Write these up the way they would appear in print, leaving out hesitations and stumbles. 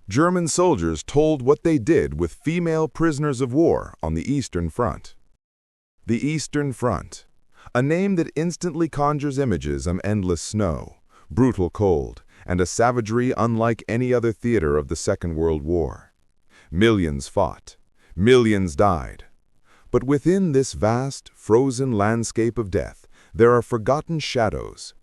German soldiers told what they did with female prisoners of war on the Eastern Front. The Eastern Front, a name that instantly conjures images of endless snow, brutal cold, and a savagery unlike any other theater of the Second World War. Millions fought, millions died. But within this vast, frozen landscape of death, there are forgotten shadows,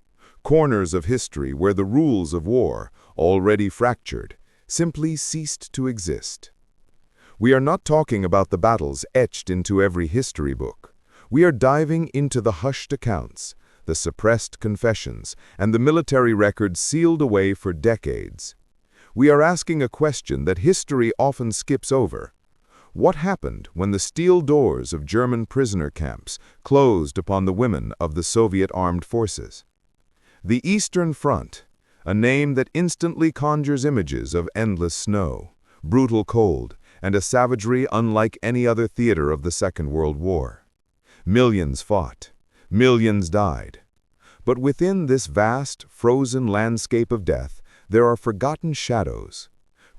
corners of history where the rules of war, already fractured, simply ceased to exist. We are not talking about the battles etched into every history book. We are diving into the hushed accounts, the suppressed confessions, and the military records sealed away for decades. We are asking a question that history often skips over. What happened when the steel doors of German prisoner camps closed upon the women of the Soviet armed forces? The Eastern Front, a name that instantly conjures images of endless snow, brutal cold, and a savagery unlike any other theater of the Second World War. Millions fought, millions died. But within this vast, frozen landscape of death, there are forgotten shadows,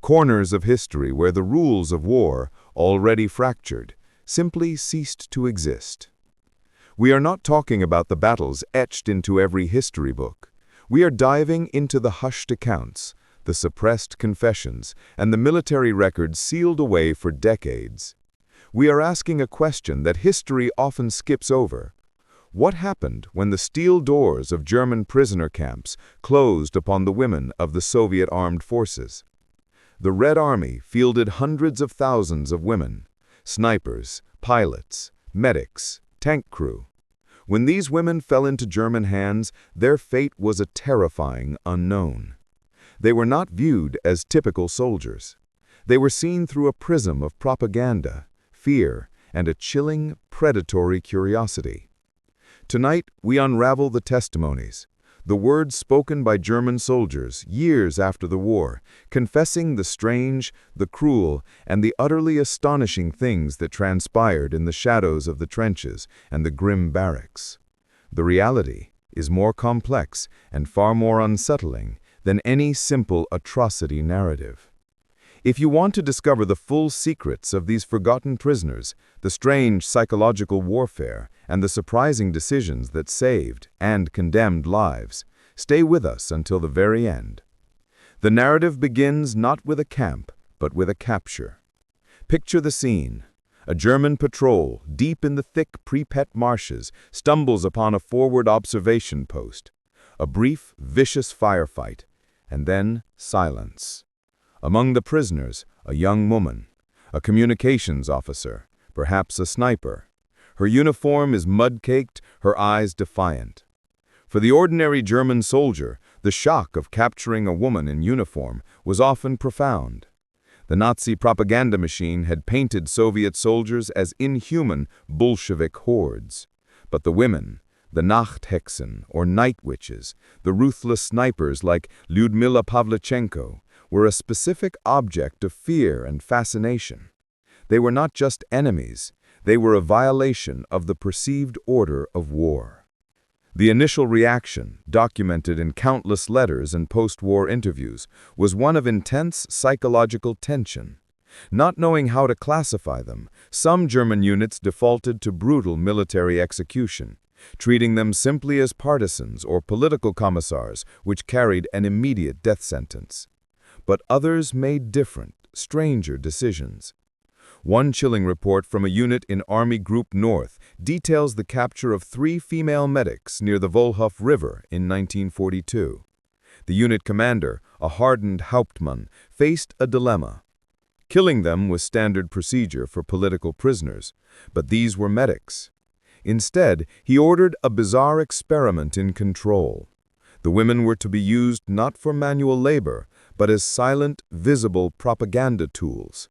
corners of history where the rules of war, already fractured, simply ceased to exist. We are not talking about the battles etched into every history book. We are diving into the hushed accounts, the suppressed confessions, and the military records sealed away for decades. We are asking a question that history often skips over. What happened when the steel doors of German prisoner camps closed upon the women of the Soviet armed forces? The Red Army fielded hundreds of thousands of women, snipers, pilots, medics, tank crew. When these women fell into German hands, their fate was a terrifying unknown. They were not viewed as typical soldiers. They were seen through a prism of propaganda, fear, and a chilling, predatory curiosity. Tonight, we unravel the testimonies, the words spoken by German soldiers years after the war, confessing the strange, the cruel, and the utterly astonishing things that transpired in the shadows of the trenches and the grim barracks. The reality is more complex and far more unsettling than any simple atrocity narrative. If you want to discover the full secrets of these forgotten prisoners, the strange psychological warfare, and the surprising decisions that saved and condemned lives, stay with us until the very end. The narrative begins not with a camp, but with a capture. Picture the scene. A German patrol, deep in the thick Pripyat marshes, stumbles upon a forward observation post. A brief, vicious firefight, and then silence. Among the prisoners, a young woman, a communications officer, perhaps a sniper. Her uniform is mud-caked, her eyes defiant. For the ordinary German soldier, the shock of capturing a woman in uniform was often profound. The Nazi propaganda machine had painted Soviet soldiers as inhuman Bolshevik hordes. But the women, the Nachthexen or night witches, the ruthless snipers like Lyudmila Pavlichenko, were a specific object of fear and fascination. They were not just enemies, they were a violation of the perceived order of war. The initial reaction, documented in countless letters and post-war interviews, was one of intense psychological tension. Not knowing how to classify them, some German units defaulted to brutal military execution, treating them simply as partisans or political commissars which carried an immediate death sentence. But others made different, stranger decisions. One chilling report from a unit in Army Group North details the capture of 3 female medics near the Volkhov River in 1942. The unit commander, a hardened Hauptmann, faced a dilemma. Killing them was standard procedure for political prisoners, but these were medics. Instead, he ordered a bizarre experiment in control. The women were to be used not for manual labor, but as silent, visible propaganda tools.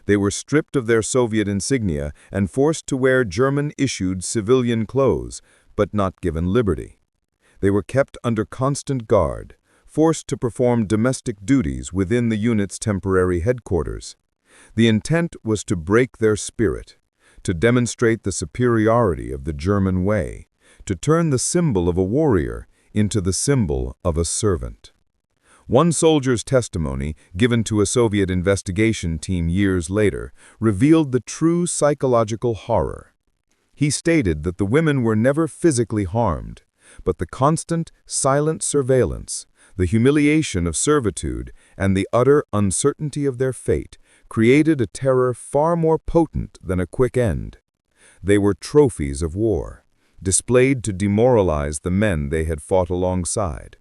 They were stripped of their Soviet insignia and forced to wear German-issued civilian clothes, but not given liberty. They were kept under constant guard, forced to perform domestic duties within the unit's temporary headquarters. The intent was to break their spirit, to demonstrate the superiority of the German way, to turn the symbol of a warrior into the symbol of a servant. One soldier's testimony, given to a Soviet investigation team years later, revealed the true psychological horror. He stated that the women were never physically harmed, but the constant, silent surveillance, the humiliation of servitude, and the utter uncertainty of their fate created a terror far more potent than a quick end. They were trophies of war, displayed to demoralize the men they had fought alongside.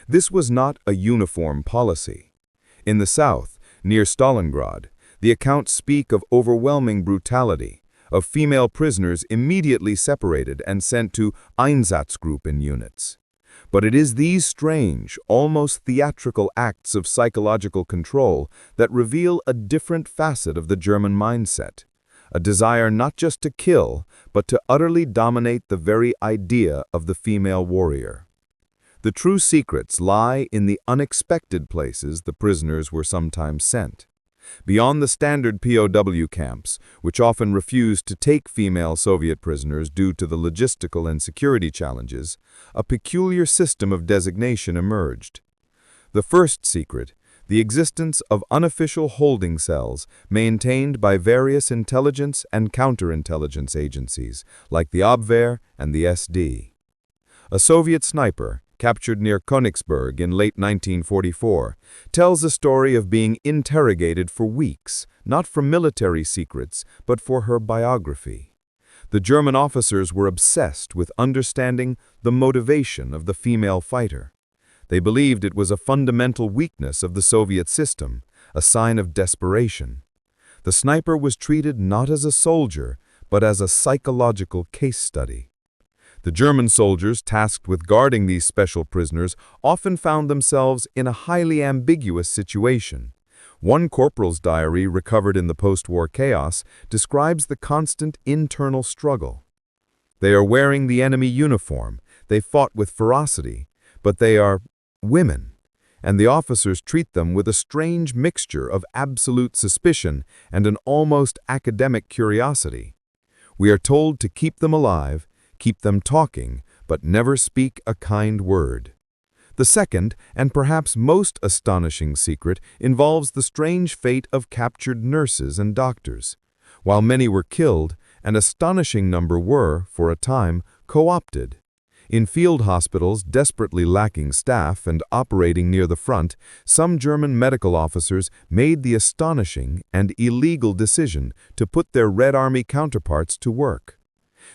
This was not a uniform policy. In the south, near Stalingrad, the accounts speak of overwhelming brutality, of female prisoners immediately separated and sent to Einsatzgruppen units. But it is these strange, almost theatrical acts of psychological control that reveal a different facet of the German mindset, a desire not just to kill, but to utterly dominate the very idea of the female warrior. The true secrets lie in the unexpected places the prisoners were sometimes sent. Beyond the standard POW camps, which often refused to take female Soviet prisoners due to the logistical and security challenges, a peculiar system of designation emerged. The first secret, the existence of unofficial holding cells maintained by various intelligence and counterintelligence agencies, like the Abwehr and the SD. A Soviet sniper, captured near Königsberg in late 1944, tells a story of being interrogated for weeks, not for military secrets, but for her biography. The German officers were obsessed with understanding the motivation of the female fighter. They believed it was a fundamental weakness of the Soviet system, a sign of desperation. The sniper was treated not as a soldier, but as a psychological case study. The German soldiers tasked with guarding these special prisoners often found themselves in a highly ambiguous situation. One corporal's diary recovered in the post-war chaos describes the constant internal struggle. They are wearing the enemy uniform, they fought with ferocity, but they are women, and the officers treat them with a strange mixture of absolute suspicion and an almost academic curiosity. We are told to keep them alive, keep them talking, but never speak a kind word. The second, and perhaps most astonishing secret, involves the strange fate of captured nurses and doctors. While many were killed, an astonishing number were, for a time, co-opted. In field hospitals desperately lacking staff and operating near the front, some German medical officers made the astonishing and illegal decision to put their Red Army counterparts to work.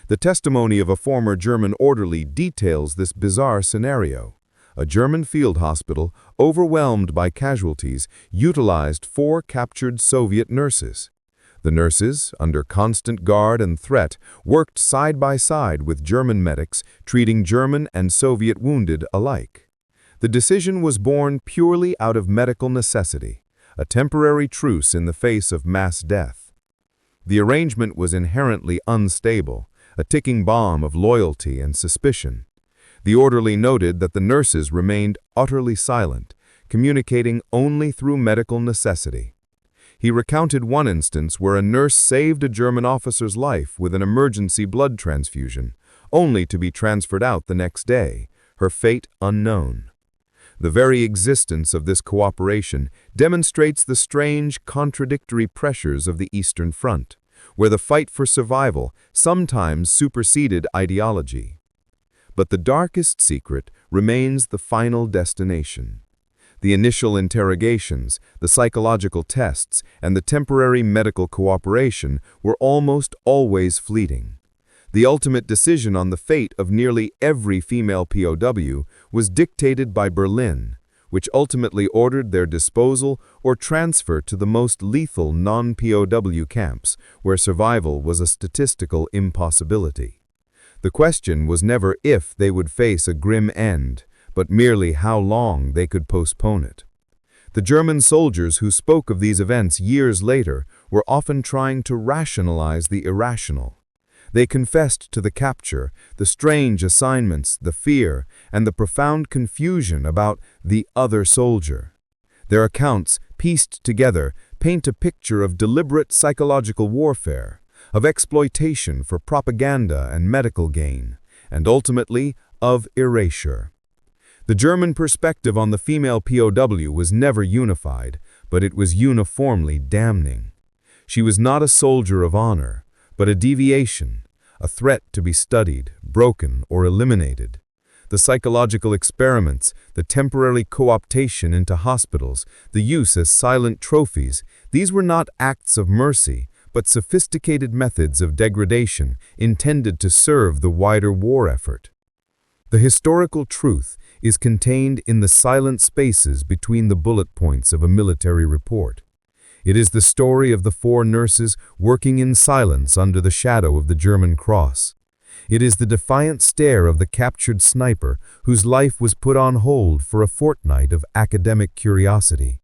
The testimony of a former German orderly details this bizarre scenario. A German field hospital, overwhelmed by casualties, utilized 4 captured Soviet nurses. The nurses, under constant guard and threat, worked side by side with German medics, treating German and Soviet wounded alike. The decision was born purely out of medical necessity, a temporary truce in the face of mass death. The arrangement was inherently unstable, a ticking bomb of loyalty and suspicion. The orderly noted that the nurses remained utterly silent, communicating only through medical necessity. He recounted one instance where a nurse saved a German officer's life with an emergency blood transfusion, only to be transferred out the next day, her fate unknown. The very existence of this cooperation demonstrates the strange, contradictory pressures of the Eastern Front, where the fight for survival sometimes superseded ideology. But the darkest secret remains the final destination. The initial interrogations, the psychological tests, and the temporary medical cooperation were almost always fleeting. The ultimate decision on the fate of nearly every female POW was dictated by Berlin, which ultimately ordered their disposal or transfer to the most lethal non-POW camps, where survival was a statistical impossibility. The question was never if they would face a grim end, but merely how long they could postpone it. The German soldiers who spoke of these events years later were often trying to rationalize the irrational. They confessed to the capture, the strange assignments, the fear, and the profound confusion about the other soldier. Their accounts, pieced together, paint a picture of deliberate psychological warfare, of exploitation for propaganda and medical gain, and ultimately of erasure. The German perspective on the female POW was never unified, but it was uniformly damning. She was not a soldier of honor, but a deviation, a threat to be studied, broken, or eliminated. The psychological experiments, the temporary co-optation into hospitals, the use as silent trophies, these were not acts of mercy, but sophisticated methods of degradation intended to serve the wider war effort. The historical truth is contained in the silent spaces between the bullet points of a military report. It is the story of the 4 nurses working in silence under the shadow of the German cross. It is the defiant stare of the captured sniper whose life was put on hold for a fortnight of academic curiosity.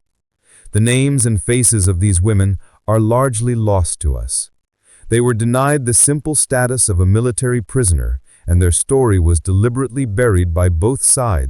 The names and faces of these women are largely lost to us. They were denied the simple status of a military prisoner, and their story was deliberately buried by both sides.